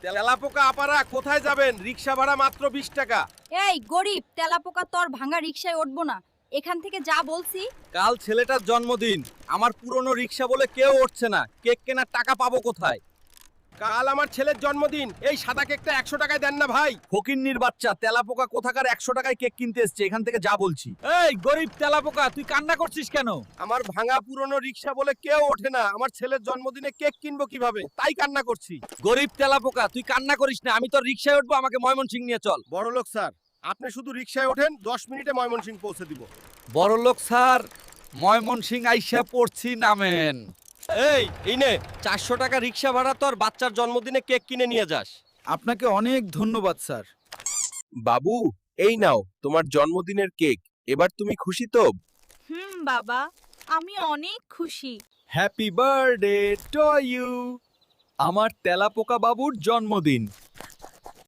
তেলাপোকা আপারা কোথায় যাবেন? রিক্সা ভাড়া মাত্র 20 টাকা। এই গরিব তেলাপোকা তোর ভাঙা রিকশায় উঠবো না, এখান থেকে যা বলছি। কাল ছেলেটার জন্মদিন, আমার পুরনো রিক্সা বলে কেউ উঠছে না, কেক কেনার টাকা পাবো কোথায়? কাল আমার ছেলের জন্মদিন, এই সাদা কেকটা 100 টাকায় দেন না ভাই। ফকিন্নির বাচ্চা, তেলাপোকা কোথাকার 100 টাকায় কেক কিনতে এসছে, এখান থেকে যা বলছি। এই গরিব তেলাপোকা, তুই কান্না করছিস কেন? আমার ভাঙা পুরনো রিক্সা বলে কেউ ওঠে না, আমার ছেলের জন্মদিনে কেক কিনবো কিভাবে, তাই কান্না করছি। গরিব তেলাপোকা, তুই কান্না করিস না, আমি তোর রিক্সায় উঠবো, আমাকে ময়মনসিং নিয়ে চল। বড়লোক স্যার, আপনি শুধু রিক্সায় ওঠেন, 10 মিনিটে ময়মনসিং পৌঁছে দিব। বড়লোক স্যার, ময়মনসিং আইসা পড়ছি, নামেন। এই নে 400 টাকা রিক্সা ভাড়া, তোর বাচ্চার জন্মদিনে কেক কিনে নিয়ে যাস। আপনাকে অনেক ধন্যবাদ স্যার। বাবু, এই নাও তোমার জন্মদিনের কেক। এবার তুমি খুশি তো? বাবা, আমি অনেক খুশি। Happy birthday to you. আমার তেলাপোকা বাবুর জন্মদিন।